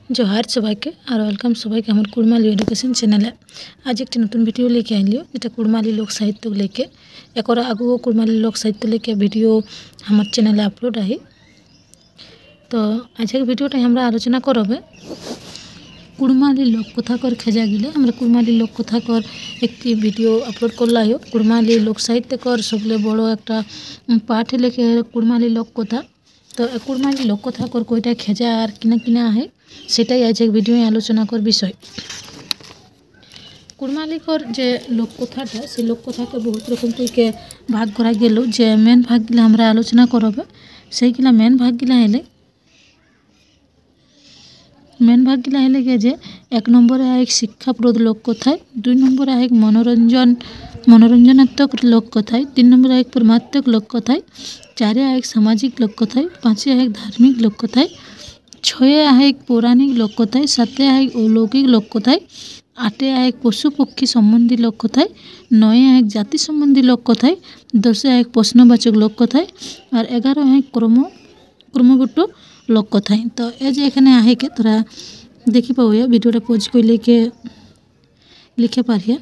जोहार सबाइके और वेलकम सबाइके हमारे कुड़माली एडुकेशन चैनल है। आज एक नतून भिडियो लेके आइलियो जेटा कुड़माली लोक साहित्य लेके एक आगू कुड़माली लोक साहित्य लेके भिडियो हमारे चैनल अपलोड है। तो आज एक भिडियोटा हमारा आलोचना करबे कुड़माली लोक कथाकर खेजा गिले हमारे कुड़माली लोक कथाकर एक भिडियो अपलोड करला कुड़माली लोक साहित्यकर सबले बड़ो एक पाठ लेके कुड़माली लोक कथा। तो कुड़माली लोक कथाकर कईटा खेजा और किना किना है सेटाई आज एक भिडियो आलोचना कर विषय। कुड़मालिकर जे लोक कथाटा से लोक कथाके बहुत रकम के भाग करा गेल जे मेन भागगिला हमरा आलोचना करबे सेइगिला मेन भागगिला हेले गे जे एक नम्बरे आए शिक्षाप्रद लोक कथाय, दुई नम्बरे आए मनोरंजनात्मक लोक कथाय, तीन नम्बरे आए परमात्मक लोक कथाय, चारे आए सामाजिक लोक कथाय, पाँचे आए धार्मिक लोक कथाय, छये आए पौराणिक लोक कथाय, साते आए अलौकिक लोक कथाय, आटे आए पशु पक्षी सम्बन्धी लोक कथाय, नये आए जाति सम्बन्धी लोक कथाय, दसे आए प्रश्नवाचक लोक कथाय और 11 आए क्रमबद्ध लोक कथाय। तो एज एखाने आहे के तोरा देखी पाओ भिडियोटा पोज कर लेके लिखे पारिया।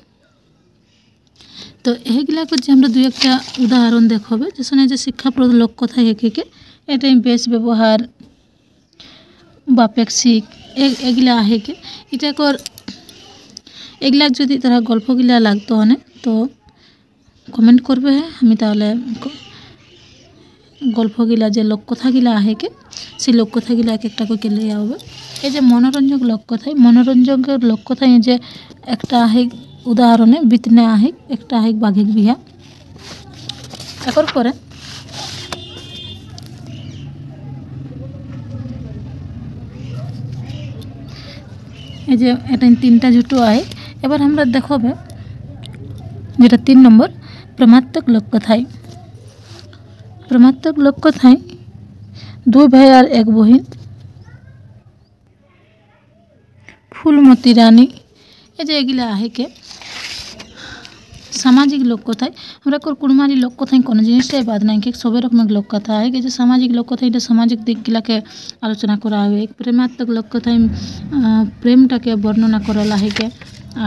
तो एगिला जो दुई एक उदाहरण देखबे जैसे शिक्षाप्रद लोक कथा एक एटाई बेस व्यवहार बापेक शिख एगिला आहे के इटा कर एगिला जदि तारा गल्पगिला लागतो हने तो कमेंट करबे हमें ताहले गल्पगिला जे लोक कथागिला आहे के से लोक कथागिला एक एकटा करके ले आवे। ये जे मनोरंजक लोक कथा मनोरंजक लोक कथा ये जे एकटा आहे उदाहरणे बितने आहे एकटा आहे बाघिक बिहा एकर परे এই যে এটা তিনটা জুটো আয়। এবার আমরা দেখবে যেটা 3 নম্বর प्रमात्मक लोक कथाय। प्रमात्मक लोक कथाय दुई भाई और एक बहिन फूलमती रानी ये जे एगिला आहे के सामाजिक लोक कथाय हमरा कुड़माली लोक कथाय कोनो जिनिसटाई बाद नाई के सब रकम लोक कथा है कि सामाजिक लोक कथा सामाजिक दिकगिला के आलोचना करा है। प्रेमात्मक लोक कथाय प्रेमटाके वर्णना करला है के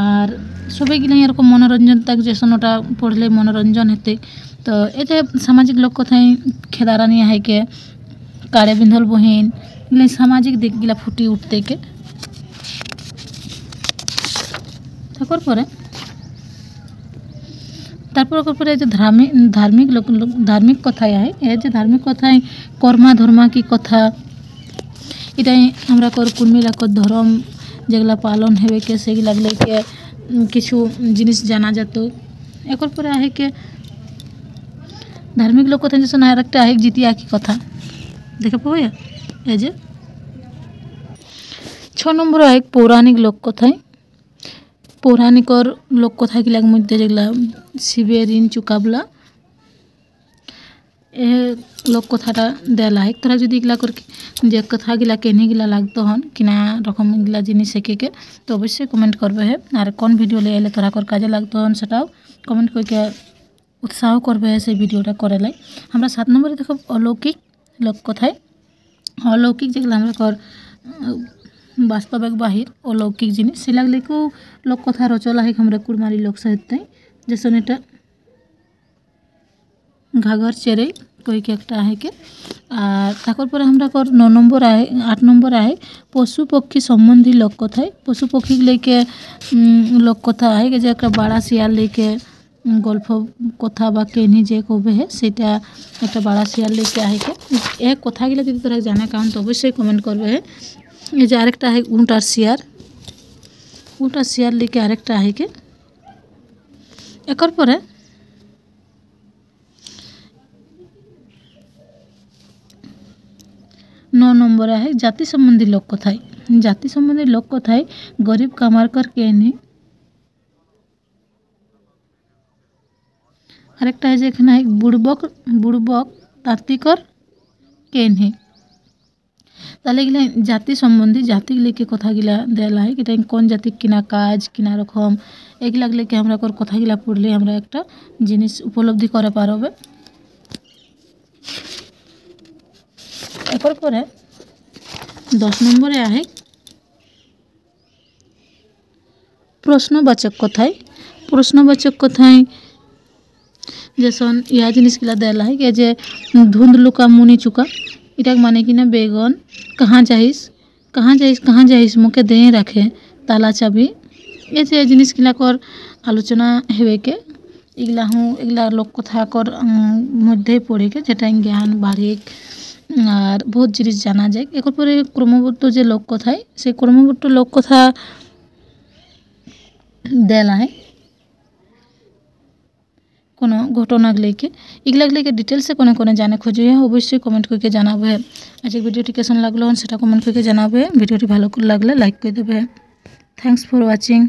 और सबैगिला एरकम मनोरंजन तक जैसनोटा पढ़ले मनोरंजन हेते। तो ये सामाजिक लोक कथाय खेदारानी है के काड़े बिंधल बहिन इगला सामाजिक दिकगिला फुटी उठते के तारपर परे धार्मिक कथा है ये जे धार्मिक कथा कर्मा धर्मा की कथा इटाई हमरा कुड़मिला को धर्म जेगला पालन हेबे के सेगिला लेके किछु जिनिस जाना जातो। एकर परे आहे के धार्मिक लोक कथा जैसे आरेकटा आहे जितिया की कथा देखे पाओ ये जे 6 नम्बर आहे पौराणिक लोक कथा पौराणिक और लोक कथा गिला मध्य जेगला शिवे ऋण चुकाबला ए लोक कथाटा देला है। तोरा जदि इगला करके जे कथा गिला केनी गिला लागतो हन किना रकम गिला जिनिस के तो अवश्य कमेंट करबे है और कौन भिडियो ले आइले तोरा कर काजे लागतो हन सेटाओ कमेंट करके उत्साह करबे है से भिडियोटा करेलाई। हमरा 7 नम्बर देखो अलौकिक लोक कथा अलौकिक जेगला हमरा कर वास्तविक बाहिर अलौकिक जिनिस से लागले को लोक कथा रचला है हमरा कुड़माली लोक साहित्य जैसे एटा घाघर चेरे कोई के एकटा है के और ताकर पर हमरा कर 9 नम्बर आए 8 नम्बर आए पशु पक्षी सम्बन्धी लोक कथा पशु पक्षी लेके लोक कथा है कि एक बड़ा शियाल लेके गल्प कथा बा केनी जे कबे है सेटा एक बड़ा शियाल लेके आहे के एक कथा गिला जदि तोरा जाना कान तो अवश्य कमेंट करबे है। ये जे आरेकटा है ऊँट और शियार लेके आरेकटा है के एकर परे 9 नम्बर है जाति सम्बन्धी लोक कथाय जाति सम्बन्धी लोक कथाय गरीब कामारकर केनी आरेकटा है जेखाने है बुड़बक तार्तिकर केनी ताहले गिला जाति सम्बन्धी जाति लेके कथा गिला देला है कि कौन जाति किना काज किना रकम एगिला लेके हमरा कर कथा गिला पढ़ले हमरा एकटा जिनिस उपलब्धि करे पारबे। एकर परे 10 नम्बरे आहे প্রশ্নবাচক কথায় প্রশ্নবাচক কথায় যেসন ইয়া জিনিসগুলা দেলা হয় যে ধুন্ধ লুকা মুনি চুকা এটা মানে কিনা বেগন কাহা যাইস কাহা যাইস মুখে দিয়ে রাখে তালা চাবি এই যে জিনিসগুলাকর আলোচনা হেবেকে এগুলা লোক কথাকর মধ্যে পড়েকে যেটা জ্ঞান বাড়ে আর বহুত জিনিস জানা যায়। এরপর পরে ক্রমবর্ত যে লোক কথায় সেই ক্রমবর্ত লোক কথা দেলায় কোনো ঘটনাগুলিকে এগুলাগুলিকে ডিটেলসে কোনে জানে খোঁজে অবশ্যই কমেন্ট করকে জানাবে। আজকের ভিডিওটি কেমন লাগলো সেটা কমেন্ট করকে জানাবে। ভিডিওটি ভালো লাগলে লাইক করে দেবে। Thanks for watching.